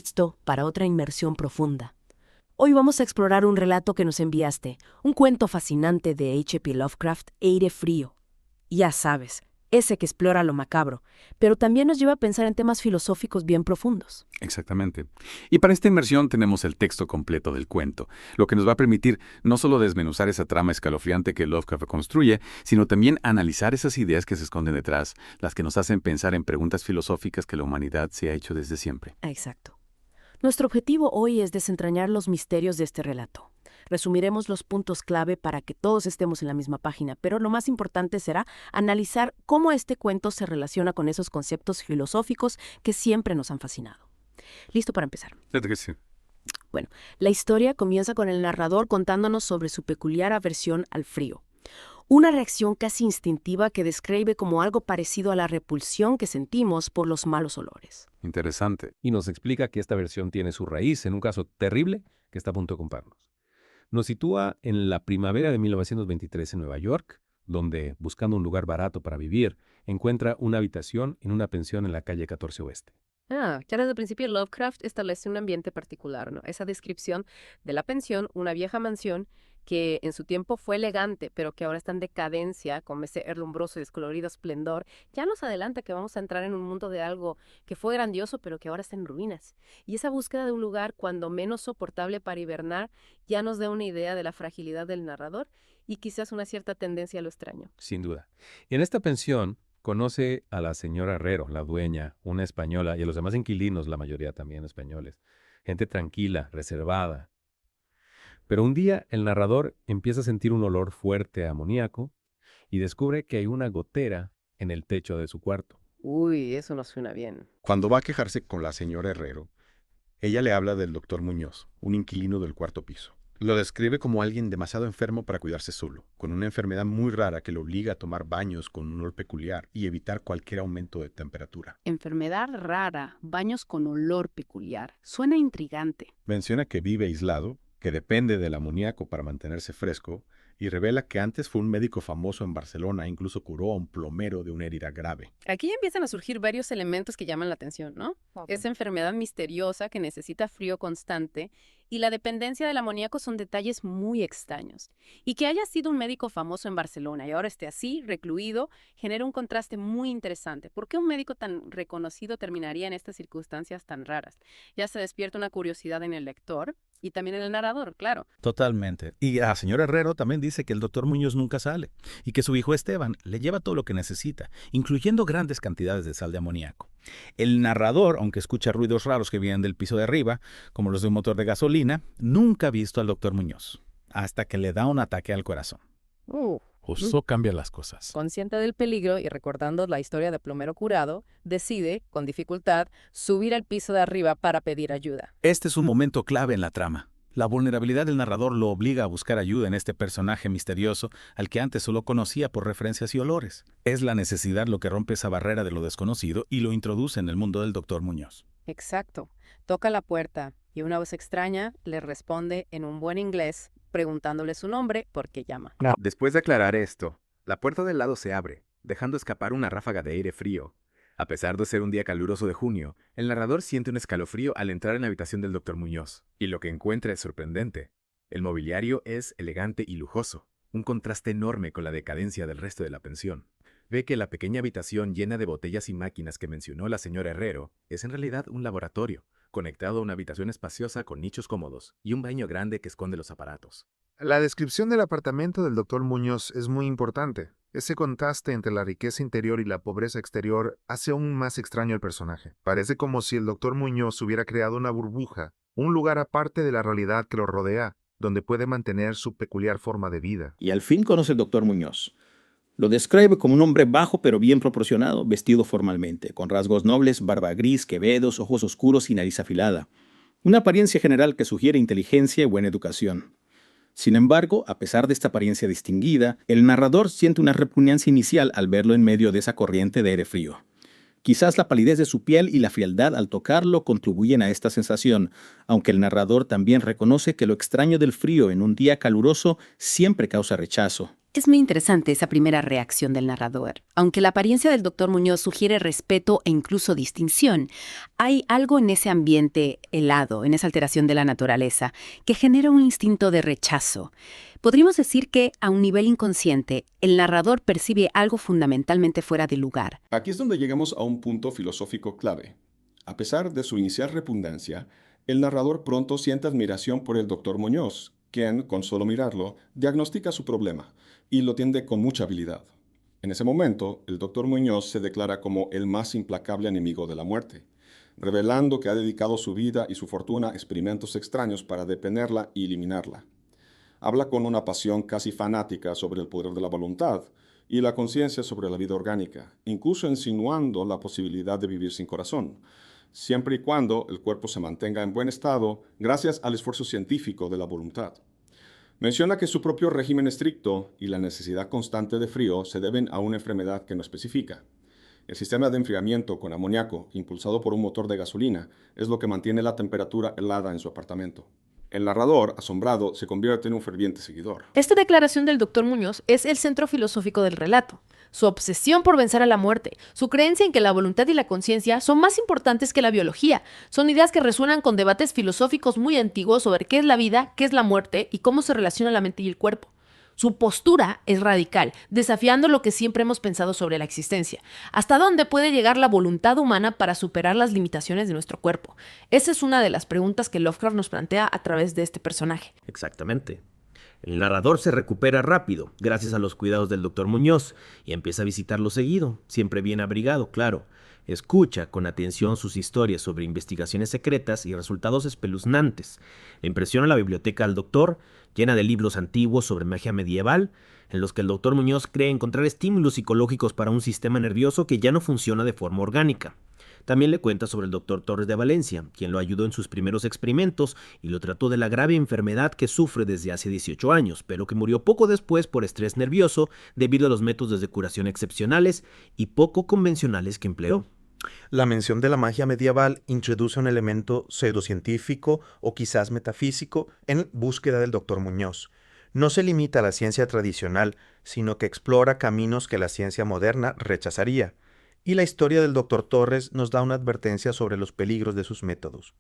Listo para otra inmersión profunda. Hoy vamos a explorar un relato que nos enviaste, un cuento fascinante de H.P. Lovecraft, Aire Frío. Ya sabes, ese que explora lo macabro, pero también nos lleva a pensar en temas filosóficos bien profundos. Exactamente. Y para esta inmersión tenemos el texto completo del cuento, lo que nos va a permitir no solo desmenuzar esa trama escalofriante que Lovecraft construye, sino también analizar esas ideas que se esconden detrás, las que nos hacen pensar en preguntas filosóficas que la humanidad se ha hecho desde siempre. Exacto. Nuestro objetivo hoy es desentrañar los misterios de este relato. Resumiremos los puntos clave para que todos estemos en la misma página, pero lo más importante será analizar cómo este cuento se relaciona con esos conceptos filosóficos que siempre nos han fascinado. ¿Listo para empezar? Fíjate que sí. Bueno, la historia comienza con el narrador contándonos sobre su peculiar aversión al frío. Una reacción casi instintiva que describe como algo parecido a la repulsión que sentimos por los malos olores. Interesante. Y nos explica que esta versión tiene su raíz en un caso terrible que está a punto de comprarnos. Nos sitúa en la primavera de 1923 en Nueva York, donde, buscando un lugar barato para vivir, encuentra una habitación en una pensión en la calle 14 Oeste. Ya desde el principio Lovecraft establece un ambiente particular, ¿no? Esa descripción de la pensión, una vieja mansión que en su tiempo fue elegante, pero que ahora está en decadencia, con ese herrumbroso y descolorido esplendor, ya nos adelanta que vamos a entrar en un mundo de algo que fue grandioso, pero que ahora está en ruinas. Y esa búsqueda de un lugar, cuando menos soportable para hibernar, ya nos da una idea de la fragilidad del narrador y quizás una cierta tendencia a lo extraño. Sin duda. Y en esta pensión conoce a la señora Herrero, la dueña, una española, y a los demás inquilinos, la mayoría también españoles. Gente tranquila, reservada. Pero un día el narrador empieza a sentir un olor fuerte a amoníaco y descubre que hay una gotera en el techo de su cuarto. Uy, eso no suena bien. Cuando va a quejarse con la señora Herrero, ella le habla del doctor Muñoz, un inquilino del cuarto piso. Lo describe como alguien demasiado enfermo para cuidarse solo, con una enfermedad muy rara que le obliga a tomar baños con un olor peculiar y evitar cualquier aumento de temperatura. Enfermedad rara, baños con olor peculiar. Suena intrigante. Menciona que vive aislado, que depende del amoníaco para mantenerse fresco, y revela que antes fue un médico famoso en Barcelona e incluso curó a un plomero de una herida grave. Aquí ya empiezan a surgir varios elementos que llaman la atención, ¿no? Esa enfermedad misteriosa que necesita frío constante y la dependencia del amoníaco son detalles muy extraños. Y que haya sido un médico famoso en Barcelona y ahora esté así, recluido, genera un contraste muy interesante. ¿Por qué un médico tan reconocido terminaría en estas circunstancias tan raras? Ya se despierta una curiosidad en el lector y también en el narrador, claro. Totalmente. Y la señora Herrero también dice que el doctor Muñoz nunca sale y que su hijo Esteban le lleva todo lo que necesita, incluyendo grandes cantidades de sal de amoníaco. El narrador, aunque escucha ruidos raros que vienen del piso de arriba, como los de un motor de gasolina, nunca ha visto al doctor Muñoz, hasta que le da un ataque al corazón. Justo cambia las cosas. Consciente del peligro y recordando la historia de plomero curado, decide, con dificultad, subir al piso de arriba para pedir ayuda. Este es un momento clave en la trama. La vulnerabilidad del narrador lo obliga a buscar ayuda en este personaje misterioso al que antes solo conocía por referencias y olores. Es la necesidad lo que rompe esa barrera de lo desconocido y lo introduce en el mundo del doctor Muñoz. Exacto. Toca la puerta y una voz extraña le responde en un buen inglés, preguntándole su nombre porque llama. Después de aclarar esto, la puerta del lado se abre, dejando escapar una ráfaga de aire frío. A pesar de ser un día caluroso de junio, el narrador siente un escalofrío al entrar en la habitación del doctor Muñoz, y lo que encuentra es sorprendente. El mobiliario es elegante y lujoso, un contraste enorme con la decadencia del resto de la pensión. Ve que la pequeña habitación llena de botellas y máquinas que mencionó la señora Herrero es en realidad un laboratorio, conectado a una habitación espaciosa con nichos cómodos y un baño grande que esconde los aparatos. La descripción del apartamento del doctor Muñoz es muy importante. Ese contraste entre la riqueza interior y la pobreza exterior hace aún más extraño al personaje. Parece como si el doctor Muñoz hubiera creado una burbuja, un lugar aparte de la realidad que lo rodea, donde puede mantener su peculiar forma de vida. Y al fin conoce al doctor Muñoz. Lo describe como un hombre bajo pero bien proporcionado, vestido formalmente, con rasgos nobles, barba gris, quevedos, ojos oscuros y nariz afilada. Una apariencia general que sugiere inteligencia y buena educación. Sin embargo, a pesar de esta apariencia distinguida, el narrador siente una repugnancia inicial al verlo en medio de esa corriente de aire frío. Quizás la palidez de su piel y la frialdad al tocarlo contribuyen a esta sensación, aunque el narrador también reconoce que lo extraño del frío en un día caluroso siempre causa rechazo, Es muy interesante esa primera reacción del narrador. Aunque la apariencia del doctor Muñoz sugiere respeto e incluso distinción, hay algo en ese ambiente helado, en esa alteración de la naturaleza, que genera un instinto de rechazo. Podríamos decir que, a un nivel inconsciente, el narrador percibe algo fundamentalmente fuera de lugar. Aquí es donde llegamos a un punto filosófico clave. A pesar de su inicial repugnancia, el narrador pronto siente admiración por el doctor Muñoz, quien, con solo mirarlo, diagnostica su problema y lo atiende con mucha habilidad. En ese momento, el doctor Muñoz se declara como el más implacable enemigo de la muerte, revelando que ha dedicado su vida y su fortuna a experimentos extraños para detenerla y eliminarla. Habla con una pasión casi fanática sobre el poder de la voluntad y la conciencia sobre la vida orgánica, incluso insinuando la posibilidad de vivir sin corazón, siempre y cuando el cuerpo se mantenga en buen estado gracias al esfuerzo científico de la voluntad. Menciona que su propio régimen estricto y la necesidad constante de frío se deben a una enfermedad que no especifica. El sistema de enfriamiento con amoníaco, impulsado por un motor de gasolina, es lo que mantiene la temperatura helada en su apartamento. El narrador, asombrado, se convierte en un ferviente seguidor. Esta declaración del doctor Muñoz es el centro filosófico del relato. Su obsesión por vencer a la muerte, su creencia en que la voluntad y la conciencia son más importantes que la biología, son ideas que resuenan con debates filosóficos muy antiguos sobre qué es la vida, qué es la muerte y cómo se relaciona la mente y el cuerpo. Su postura es radical, desafiando lo que siempre hemos pensado sobre la existencia. ¿Hasta dónde puede llegar la voluntad humana para superar las limitaciones de nuestro cuerpo? Esa es una de las preguntas que Lovecraft nos plantea a través de este personaje. Exactamente. El narrador se recupera rápido, gracias a los cuidados del doctor Muñoz, y empieza a visitarlo seguido, siempre bien abrigado, claro. Escucha con atención sus historias sobre investigaciones secretas y resultados espeluznantes. Le impresiona la biblioteca al doctor, llena de libros antiguos sobre magia medieval, en los que el doctor Muñoz cree encontrar estímulos psicológicos para un sistema nervioso que ya no funciona de forma orgánica. También le cuenta sobre el doctor Torres de Valencia, quien lo ayudó en sus primeros experimentos y lo trató de la grave enfermedad que sufre desde hace 18 años, pero que murió poco después por estrés nervioso debido a los métodos de curación excepcionales y poco convencionales que empleó. La mención de la magia medieval introduce un elemento pseudocientífico o quizás metafísico en búsqueda del doctor Muñoz. No se limita a la ciencia tradicional, sino que explora caminos que la ciencia moderna rechazaría. Y la historia del doctor Torres nos da una advertencia sobre los peligros de sus métodos.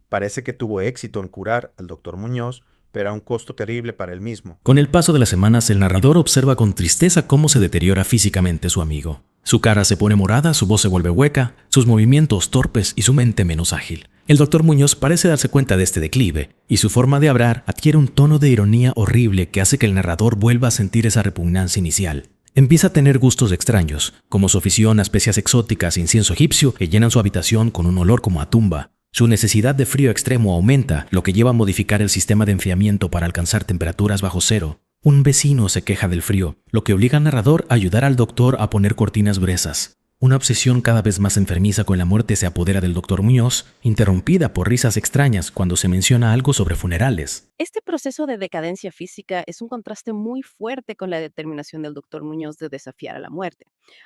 Parece que tuvo éxito en curar al doctor Muñoz, pero a un costo terrible para él mismo. Con el paso de las semanas, el narrador observa con tristeza cómo se deteriora físicamente su amigo. Su cara se pone morada, su voz se vuelve hueca, sus movimientos torpes y su mente menos ágil. El doctor Muñoz parece darse cuenta de este declive, y su forma de hablar adquiere un tono de ironía horrible que hace que el narrador vuelva a sentir esa repugnancia inicial. Empieza a tener gustos extraños, como su afición a especias exóticas e incienso egipcio que llenan su habitación con un olor como a tumba. Su necesidad de frío extremo aumenta, lo que lleva a modificar el sistema de enfriamiento para alcanzar temperaturas bajo cero. Un vecino se queja del frío, lo que obliga al narrador a ayudar al doctor a poner cortinas gruesas. Una obsesión cada vez más enfermiza con la muerte se apodera del doctor Muñoz, interrumpida por risas extrañas cuando se menciona algo sobre funerales. Este proceso de decadencia física es un contraste muy fuerte con la determinación del doctor Muñoz de desafiar a la muerte.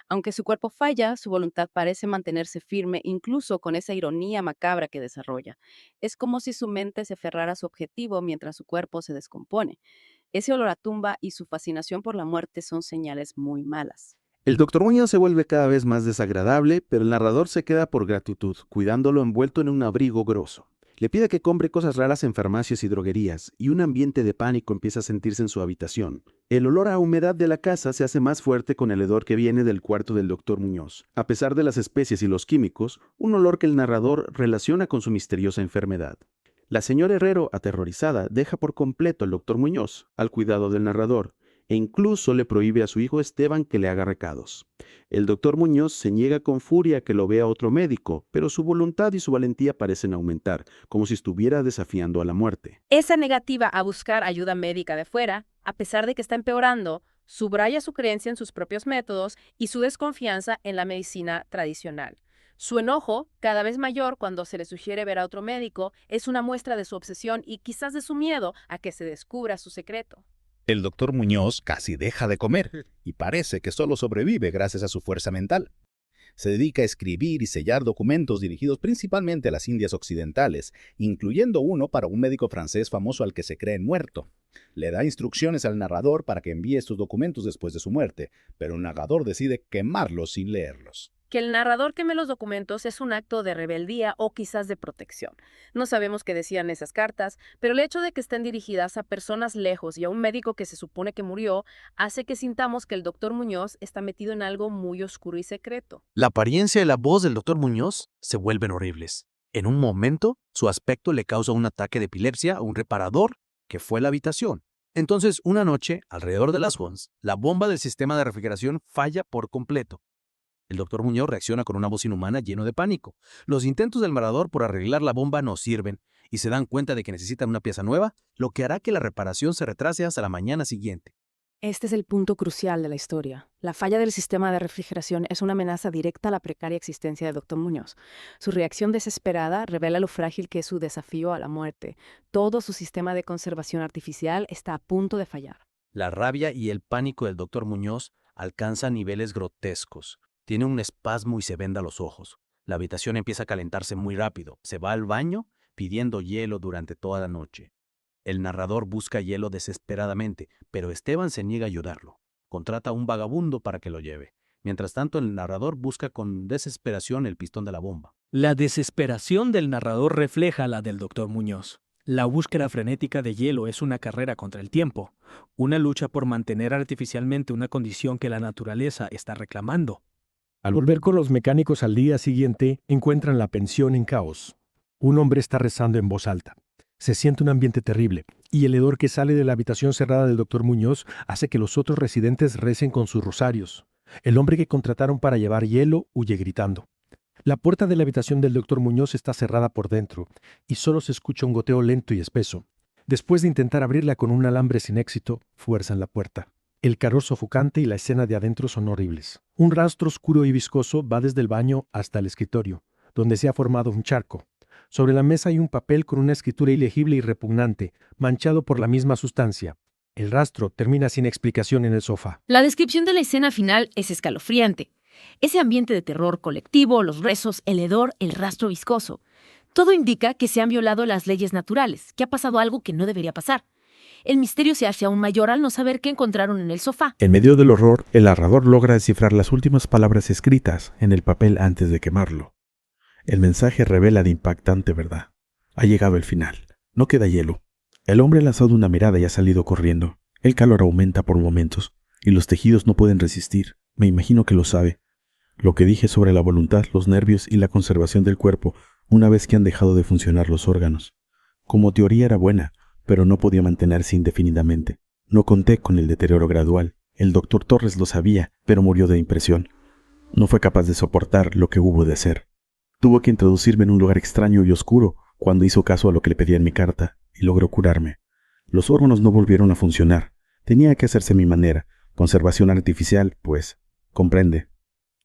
Aunque su cuerpo falla, su voluntad parece mantenerse firme incluso con esa ironía macabra que desarrolla. Es como si su mente se aferrara a su objetivo mientras su cuerpo se descompone. Ese olor a tumba y su fascinación por la muerte son señales muy malas. El doctor Muñoz se vuelve cada vez más desagradable, pero el narrador se queda por gratitud, cuidándolo envuelto en un abrigo grosso. Le pide que compre cosas raras en farmacias y droguerías, y un ambiente de pánico empieza a sentirse en su habitación. El olor a humedad de la casa se hace más fuerte con el hedor que viene del cuarto del doctor Muñoz. A pesar de las especies y los químicos, un olor que el narrador relaciona con su misteriosa enfermedad. La señora Herrero, aterrorizada, deja por completo al doctor Muñoz al cuidado del narrador, e incluso le prohíbe a su hijo Esteban que le haga recados. El doctor Muñoz se niega con furia a que lo vea otro médico, pero su voluntad y su valentía parecen aumentar, como si estuviera desafiando a la muerte. Esa negativa a buscar ayuda médica de fuera, a pesar de que está empeorando, subraya su creencia en sus propios métodos y su desconfianza en la medicina tradicional. Su enojo, cada vez mayor cuando se le sugiere ver a otro médico, es una muestra de su obsesión y quizás de su miedo a que se descubra su secreto. El doctor Muñoz casi deja de comer y parece que solo sobrevive gracias a su fuerza mental. Se dedica a escribir y sellar documentos dirigidos principalmente a las Indias Occidentales, incluyendo uno para un médico francés famoso al que se cree muerto. Le da instrucciones al narrador para que envíe estos documentos después de su muerte, pero el narrador decide quemarlos sin leerlos. Que el narrador queme los documentos es un acto de rebeldía o quizás de protección. No sabemos qué decían esas cartas, pero el hecho de que estén dirigidas a personas lejos y a un médico que se supone que murió hace que sintamos que el doctor Muñoz está metido en algo muy oscuro y secreto. La apariencia y la voz del doctor Muñoz se vuelven horribles. En un momento, su aspecto le causa un ataque de epilepsia a un reparador que fue a la habitación. Entonces, una noche, alrededor de las 11, la bomba del sistema de refrigeración falla por completo. El doctor Muñoz reacciona con una voz inhumana lleno de pánico. Los intentos del narrador por arreglar la bomba no sirven y se dan cuenta de que necesitan una pieza nueva, lo que hará que la reparación se retrase hasta la mañana siguiente. Este es el punto crucial de la historia. La falla del sistema de refrigeración es una amenaza directa a la precaria existencia del doctor Muñoz. Su reacción desesperada revela lo frágil que es su desafío a la muerte. Todo su sistema de conservación artificial está a punto de fallar. La rabia y el pánico del doctor Muñoz alcanzan niveles grotescos. Tiene un espasmo y se venda los ojos. La habitación empieza a calentarse muy rápido. Se va al baño pidiendo hielo durante toda la noche. El narrador busca hielo desesperadamente, pero Esteban se niega a ayudarlo. Contrata a un vagabundo para que lo lleve. Mientras tanto, el narrador busca con desesperación el pistón de la bomba. La desesperación del narrador refleja la del doctor Muñoz. La búsqueda frenética de hielo es una carrera contra el tiempo, una lucha por mantener artificialmente una condición que la naturaleza está reclamando. Al volver con los mecánicos al día siguiente, encuentran la pensión en caos. Un hombre está rezando en voz alta. Se siente un ambiente terrible, y el hedor que sale de la habitación cerrada del doctor Muñoz hace que los otros residentes recen con sus rosarios. El hombre que contrataron para llevar hielo huye gritando. La puerta de la habitación del doctor Muñoz está cerrada por dentro, y solo se escucha un goteo lento y espeso. Después de intentar abrirla con un alambre sin éxito, fuerzan la puerta. El calor sofocante y la escena de adentro son horribles. Un rastro oscuro y viscoso va desde el baño hasta el escritorio, donde se ha formado un charco. Sobre la mesa hay un papel con una escritura ilegible y repugnante, manchado por la misma sustancia. El rastro termina sin explicación en el sofá. La descripción de la escena final es escalofriante. Ese ambiente de terror colectivo, los rezos, el hedor, el rastro viscoso. Todo indica que se han violado las leyes naturales, que ha pasado algo que no debería pasar. El misterio se hace aún mayor al no saber qué encontraron en el sofá. En medio del horror, el narrador logra descifrar las últimas palabras escritas en el papel antes de quemarlo. El mensaje revela la impactante verdad. Ha llegado el final. No queda hielo. El hombre ha lanzado una mirada y ha salido corriendo. El calor aumenta por momentos, y los tejidos no pueden resistir. Me imagino que lo sabe. Lo que dije sobre la voluntad, los nervios y la conservación del cuerpo una vez que han dejado de funcionar los órganos. Como teoría era buena, pero no podía mantenerse indefinidamente. No conté con el deterioro gradual. El doctor Torres lo sabía, pero murió de impresión. No fue capaz de soportar lo que hubo de hacer. Tuvo que introducirme en un lugar extraño y oscuro cuando hizo caso a lo que le pedía en mi carta, y logró curarme. Los órganos no volvieron a funcionar. Tenía que hacerse a mi manera. Conservación artificial, pues. Comprende.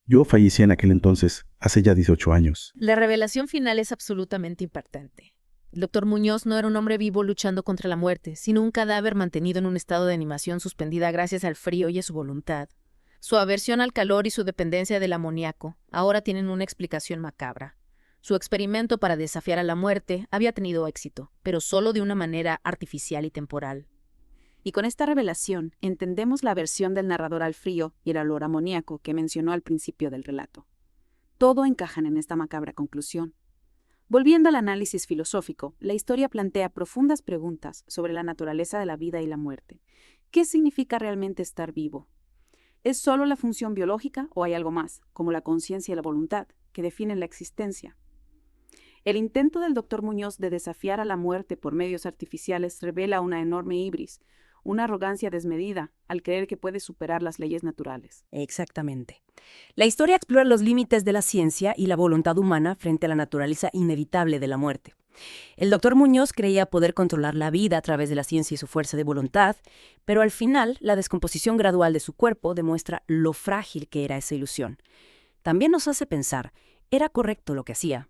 Yo fallecí en aquel entonces, hace ya 18 años. La revelación final es absolutamente impactante. El doctor Muñoz no era un hombre vivo luchando contra la muerte, sino un cadáver mantenido en un estado de animación suspendida gracias al frío y a su voluntad. Su aversión al calor y su dependencia del amoníaco ahora tienen una explicación macabra. Su experimento para desafiar a la muerte había tenido éxito, pero solo de una manera artificial y temporal. Y con esta revelación entendemos la aversión del narrador al frío y el olor amoníaco que mencionó al principio del relato. Todo encajan en esta macabra conclusión. Volviendo al análisis filosófico, la historia plantea profundas preguntas sobre la naturaleza de la vida y la muerte. ¿Qué significa realmente estar vivo? ¿Es solo la función biológica o hay algo más, como la conciencia y la voluntad, que definen la existencia? El intento del doctor Muñoz de desafiar a la muerte por medios artificiales revela una enorme ibris, una arrogancia desmedida al creer que puede superar las leyes naturales. Exactamente. La historia explora los límites de la ciencia y la voluntad humana frente a la naturaleza inevitable de la muerte. El doctor Muñoz creía poder controlar la vida a través de la ciencia y su fuerza de voluntad, pero al final la descomposición gradual de su cuerpo demuestra lo frágil que era esa ilusión. También nos hace pensar, ¿era correcto lo que hacía?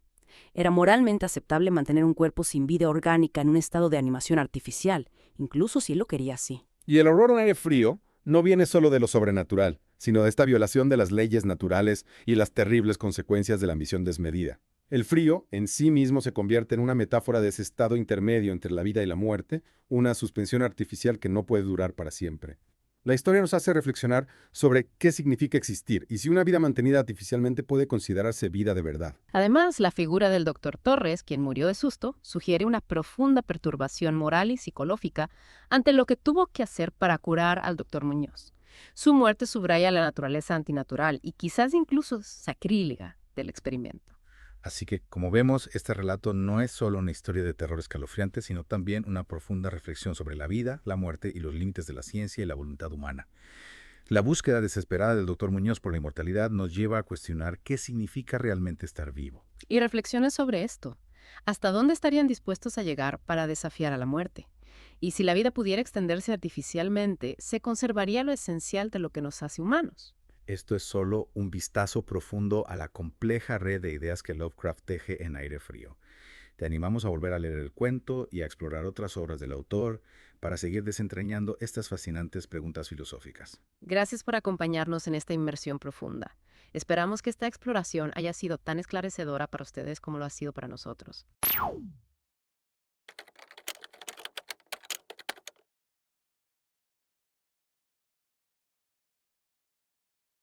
¿Era moralmente aceptable mantener un cuerpo sin vida orgánica en un estado de animación artificial, incluso si él lo quería así? Y el horror a un aire frío no viene solo de lo sobrenatural, sino de esta violación de las leyes naturales y las terribles consecuencias de la ambición desmedida. El frío en sí mismo se convierte en una metáfora de ese estado intermedio entre la vida y la muerte, una suspensión artificial que no puede durar para siempre. La historia nos hace reflexionar sobre qué significa existir y si una vida mantenida artificialmente puede considerarse vida de verdad. Además, la figura del doctor Torres, quien murió de susto, sugiere una profunda perturbación moral y psicológica ante lo que tuvo que hacer para curar al doctor Muñoz. Su muerte subraya la naturaleza antinatural y quizás incluso sacrílega del experimento. Así que, como vemos, este relato no es solo una historia de terror escalofriante, sino también una profunda reflexión sobre la vida, la muerte y los límites de la ciencia y la voluntad humana. La búsqueda desesperada del Dr. Muñoz por la inmortalidad nos lleva a cuestionar qué significa realmente estar vivo. Y reflexiones sobre esto. ¿Hasta dónde estarían dispuestos a llegar para desafiar a la muerte? Y si la vida pudiera extenderse artificialmente, ¿se conservaría lo esencial de lo que nos hace humanos? Esto es solo un vistazo profundo a la compleja red de ideas que Lovecraft teje en Aire Frío. Te animamos a volver a leer el cuento y a explorar otras obras del autor para seguir desentrañando estas fascinantes preguntas filosóficas. Gracias por acompañarnos en esta inmersión profunda. Esperamos que esta exploración haya sido tan esclarecedora para ustedes como lo ha sido para nosotros.